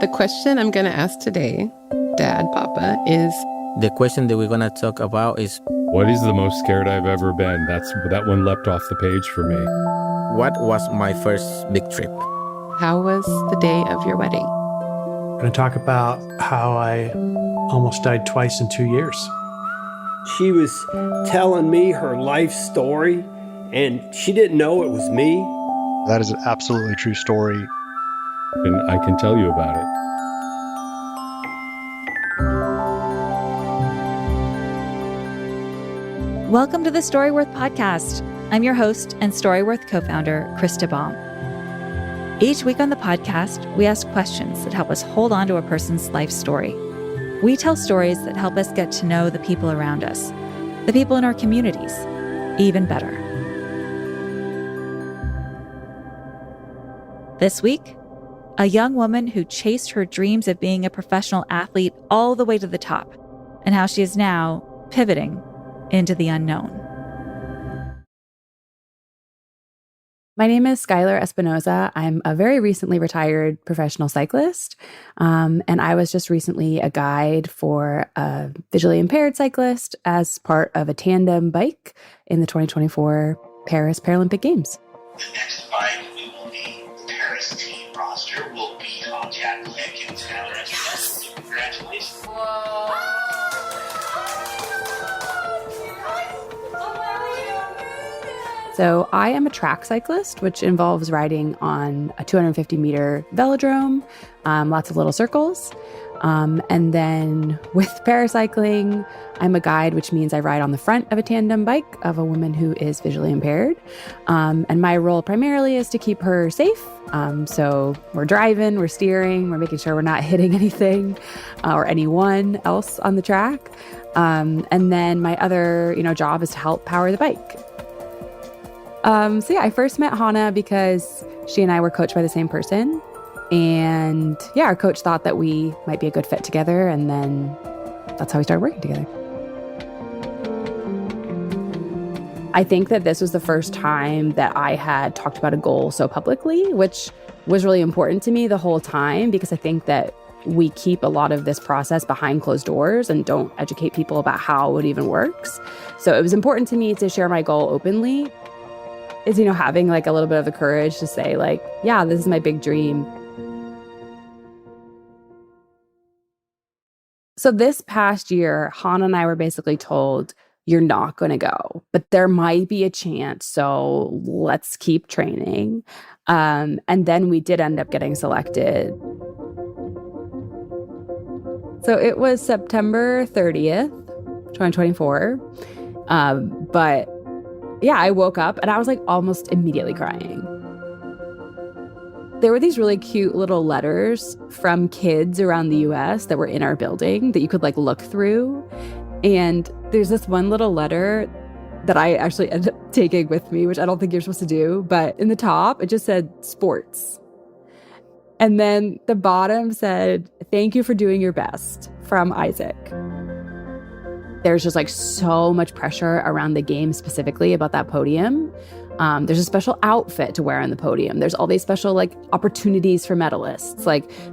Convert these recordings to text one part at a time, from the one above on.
The question I'm going to ask today, Dad, Papa, is... The question that we're going to talk about is... What is the most scared I've ever been? That one leapt off the page for me. What was my first big trip? How was the day of your wedding? I'm going to talk about how I almost died twice in 2 years. She was telling me her life story, and she didn't know it was me. That is an absolutely true story. And I can tell you about it. Welcome to the Storyworth podcast. I'm your host and Storyworth co-founder, Krista Baum. Each week on the podcast, we ask questions that help us hold on to a person's life story. We tell stories that help us get to know the people around us, the people in our communities, even better. This week, a young woman who chased her dreams of being a professional athlete all the way to the top, and how she is now pivoting into the unknown. My name is Skyler Espinoza. I'm a very recently retired professional cyclist, and I was just recently a guide for a visually impaired cyclist as part of a tandem bike in the 2024 Paris Paralympic Games. The next bike we will be the Paris team roster will be on Jack Lick and Skyler Espinoza. Congratulations. Whoa. So I am a track cyclist, which involves riding on a 250-meter velodrome, lots of little circles. And then with paracycling, I'm a guide, which means I ride on the front of a tandem bike of a woman who is visually impaired. And my role primarily is to keep her safe. So we're driving, we're steering, we're making sure we're not hitting anything or anyone else on the track. And then my other, job is to help power the bike. I first met Hannah because she and I were coached by the same person. And our coach thought that we might be a good fit together. And then that's how we started working together. I think that this was the first time that I had talked about a goal so publicly, which was really important to me the whole time, because I think that we keep a lot of this process behind closed doors and don't educate people about how it even works. So it was important to me to share my goal openly. Is, having like a little bit of the courage to say this is my big dream. So this past year, Hannah and I were basically told, you're not going to go, but there might be a chance. So let's keep training. And then we did end up getting selected. So it was September 30th, 2024. I woke up and I was almost immediately crying. There were these really cute little letters from kids around the US that were in our building that you could look through. And there's this one little letter that I actually ended up taking with me, which I don't think you're supposed to do. But in the top, it just said sports. And then the bottom said, thank you for doing your best, from Isaac. There's just so much pressure around the game specifically about that podium. There's a special outfit to wear on the podium. There's all these special opportunities for medalists.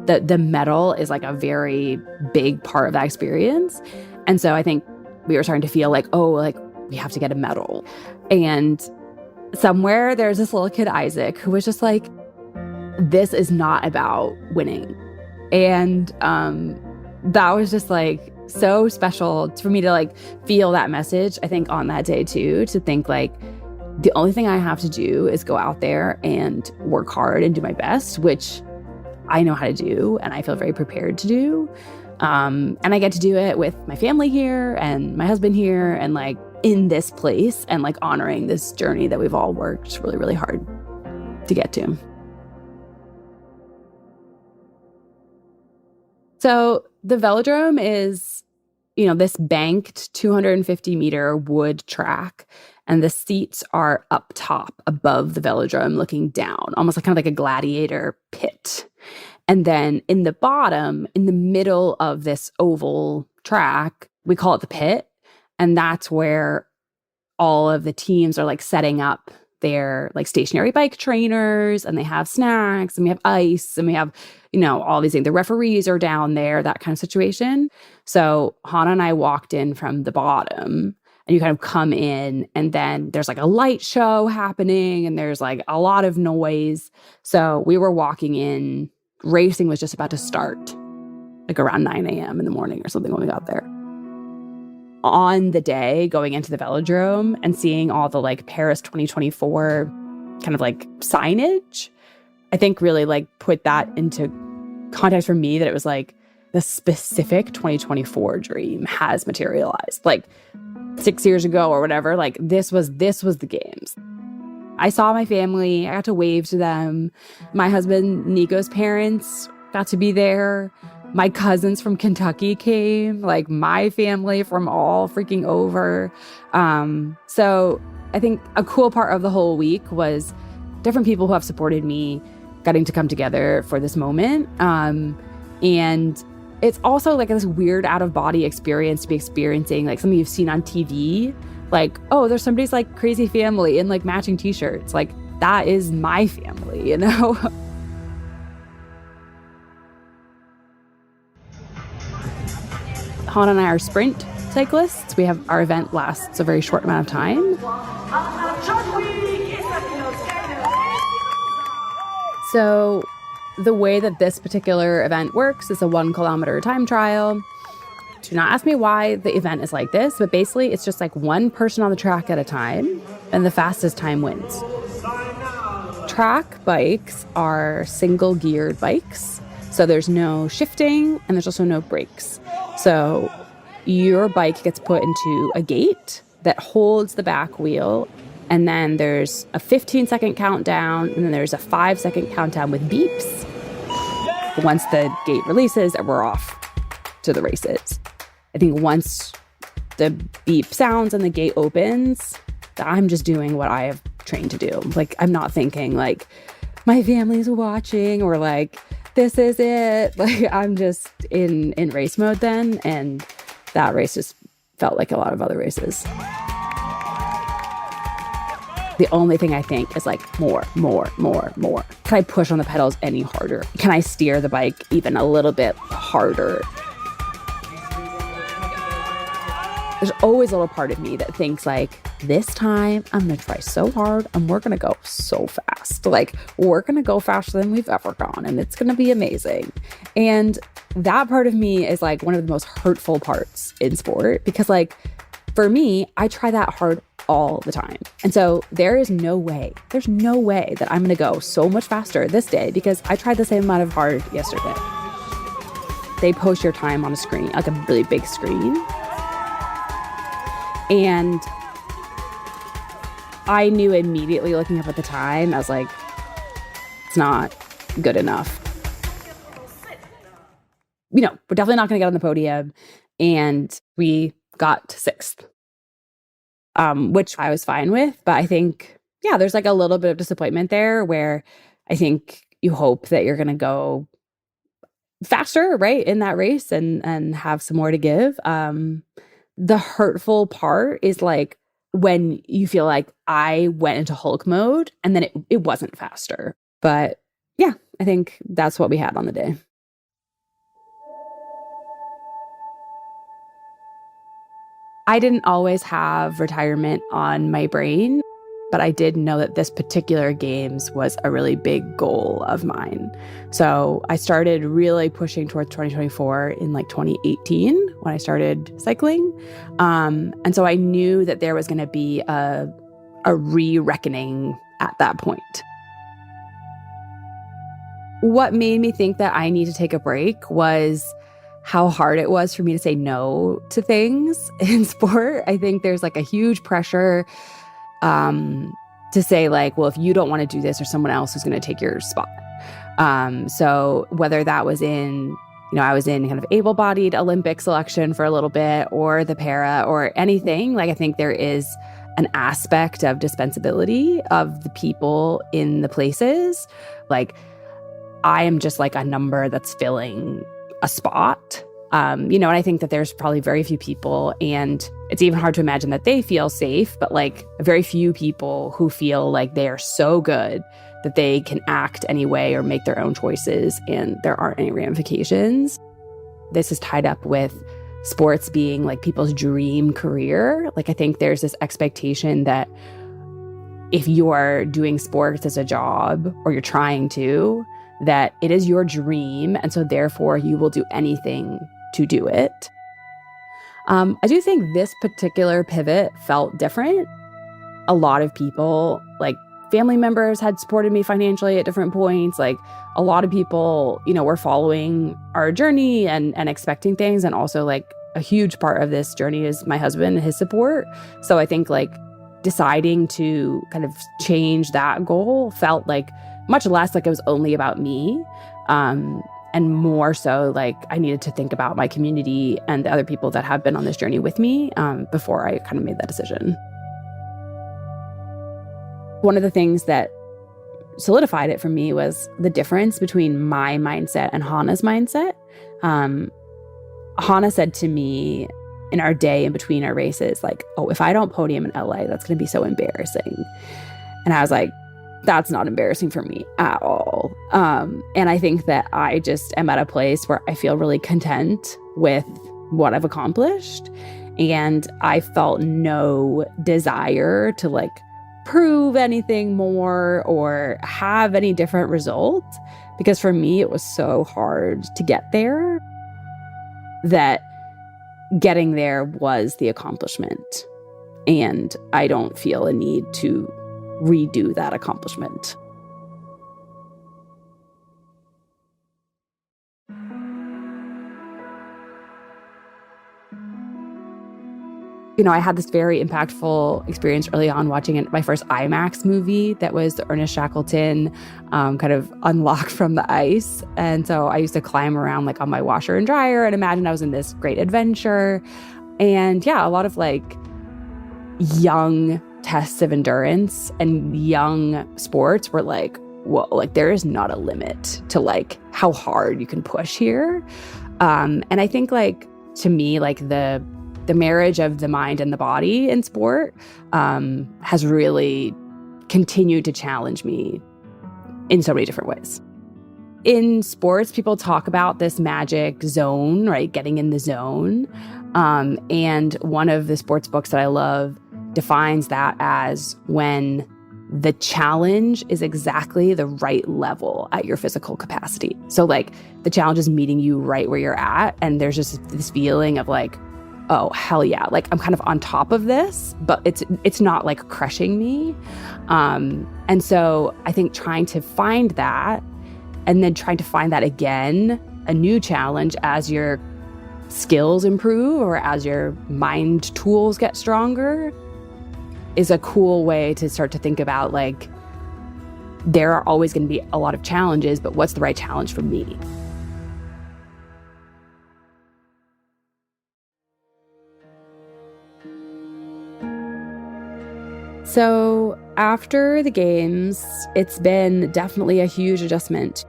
The medal is a very big part of that experience. And so I think we were starting to feel we have to get a medal. And somewhere there's this little kid, Isaac, who was just this is not about winning. And that was just so special for me to feel that message, I think, on that day too, to think the only thing I have to do is go out there and work hard and do my best, which I know how to do and I feel very prepared to do. And I get to do it with my family here and my husband here and in this place and honoring this journey that we've all worked really, really hard to get to. So the velodrome is, this banked 250-meter wood track, and the seats are up top above the velodrome looking down, almost kind of like a gladiator pit. And then in the bottom, in the middle of this oval track, we call it the pit, and that's where all of the teams are setting up their like stationary bike trainers, and they have snacks, and we have ice, and we have, all these things. The referees are down there, that kind of situation. So Hannah and I walked in from the bottom, and you kind of come in, and then there's like a light show happening, and there's like a lot of noise. So we were walking in, racing was just about to start, like around 9 a.m. in the morning or something when we got there. On the day, going into the velodrome and seeing all the like Paris 2024 kind of like signage, I think really like put that into context for me, that it was like the specific 2024 dream has materialized. Like 6 years ago or whatever, like this was the games. I saw my family, I got to wave to them. My husband, Nico's parents got to be there. My cousins from Kentucky came, like my family from all freaking over. So I think a cool part of the whole week was different people who have supported me getting to come together for this moment. And it's also like this weird out-of-body experience to be experiencing, like something you've seen on TV. Like, oh, there's somebody's like crazy family in like matching t-shirts. Like, that is my family, Hannah and I are sprint cyclists. Our event lasts a very short amount of time. So the way that this particular event works is a 1 kilometer time trial. Do not ask me why the event is like this, but basically it's just like one person on the track at a time, and the fastest time wins. Track bikes are single geared bikes. So there's no shifting, and there's also no brakes. So your bike gets put into a gate that holds the back wheel, and then there's a 15-second countdown, and then there's a 5-second countdown with beeps. Once the gate releases, we're off to the races. I think once the beep sounds and the gate opens, I'm just doing what I have trained to do. Like, I'm not thinking like my family's watching or like this is it. Like, I'm just in race mode then, and that race just felt like a lot of other races. The only thing I think is like more. Can I push on the pedals any harder? Can I steer the bike even a little bit harder? There's always a little part of me that thinks like, this time I'm going to try so hard and we're going to go so fast. Like, we're going to go faster than we've ever gone, and it's going to be amazing. And that part of me is like one of the most hurtful parts in sport, because like for me, I try that hard all the time. And so there's no way that I'm going to go so much faster this day because I tried the same amount of hard yesterday. They post your time on a screen, like a really big screen. And I knew immediately looking up at the time, I was like, it's not good enough. We're definitely not going to get on the podium. And we got 6th, which I was fine with. But I think, there's like a little bit of disappointment there where I think you hope that you're going to go faster, right, in that race and have some more to give. The hurtful part is like when you feel like I went into Hulk mode and then it wasn't faster. But I think that's what we had on the day. I didn't always have retirement on my brain, but I did know that this particular games was a really big goal of mine. So I started really pushing towards 2024 in like 2018 when I started cycling. And so I knew that there was going to be a re-reckoning at that point. What made me think that I need to take a break was how hard it was for me to say no to things in sport. I think there's like a huge pressure to say like, well, if you don't want to do this, or someone else is going to take your spot. So whether that was in, I was in kind of able-bodied Olympic selection for a little bit, or the para, or anything, like I think there is an aspect of dispensability of the people in the places. Like, I am just like a number that's filling a spot. And I think that there's probably very few people, and it's even hard to imagine that they feel safe, but like very few people who feel like they are so good that they can act anyway or make their own choices and there aren't any ramifications. This is tied up with sports being like people's dream career. Like, I think there's this expectation that if you're doing sports as a job or you're trying to, that it is your dream. And so therefore you will do anything to do it. I do think this particular pivot felt different. A lot of people, like family members, had supported me financially at different points. Like a lot of people, were following our journey and expecting things. And also like a huge part of this journey is my husband and his support. So I think like deciding to kind of change that goal felt like much less like it was only about me. And more so like I needed to think about my community and the other people that have been on this journey with me before I kind of made that decision. One of the things that solidified it for me was the difference between my mindset and Hannah's mindset. Hannah said to me in our day in between our races, like, oh, if I don't podium in LA, that's going to be so embarrassing. And I was like, that's not embarrassing for me at all. And I think that I just am at a place where I feel really content with what I've accomplished. And I felt no desire to like prove anything more or have any different result. Because for me, it was so hard to get there that getting there was the accomplishment. And I don't feel a need to redo that accomplishment. I had this very impactful experience early on watching my first IMAX movie that was the Ernest Shackleton kind of Unlocked from the Ice. And so I used to climb around like on my washer and dryer and imagine I was in this great adventure. And yeah, a lot of like young tests of endurance and young sports were like, whoa, like there is not a limit to like how hard you can push here. And I think like to me, like the marriage of the mind and the body in sport has really continued to challenge me in so many different ways. In sports, people talk about this magic zone, right? Getting in the zone. And one of the sports books that I love defines that as when the challenge is exactly the right level at your physical capacity. So like the challenge is meeting you right where you're at. And there's just this feeling of like, oh, hell yeah. Like I'm kind of on top of this, but it's not like crushing me. And so I think trying to find that and then trying to find that again, a new challenge as your skills improve or as your mind tools get stronger is a cool way to start to think about like, there are always going to be a lot of challenges, but what's the right challenge for me? So after the games, it's been definitely a huge adjustment.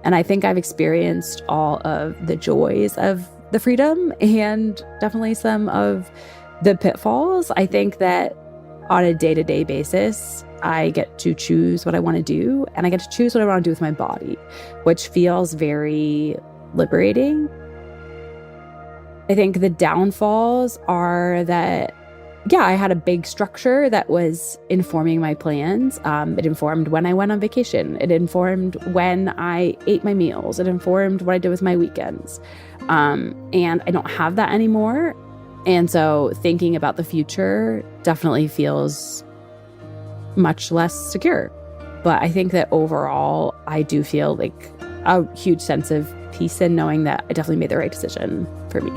And I think I've experienced all of the joys of the freedom and definitely some of the pitfalls. I think that on a day-to-day basis, I get to choose what I want to do, and I get to choose what I want to do with my body, which feels very liberating. I think the downfalls are that, yeah, I had a big structure that was informing my plans. It informed when I went on vacation. It informed when I ate my meals. It informed what I did with my weekends. And I don't have that anymore. And so thinking about the future definitely feels much less secure. But I think that overall, I do feel like a huge sense of peace in knowing that I definitely made the right decision for me.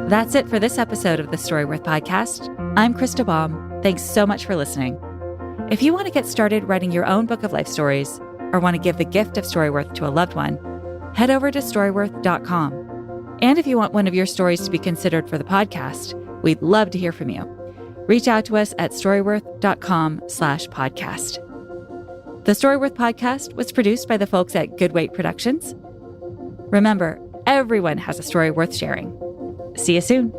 That's it for this episode of the Storyworth podcast. I'm Krista Baum. Thanks so much for listening. If you want to get started writing your own book of life stories or want to give the gift of Storyworth to a loved one, head over to storyworth.com. And if you want one of your stories to be considered for the podcast, we'd love to hear from you. Reach out to us at storyworth.com/podcast. The Storyworth podcast was produced by the folks at Good Weight Productions. Remember, everyone has a story worth sharing. See you soon.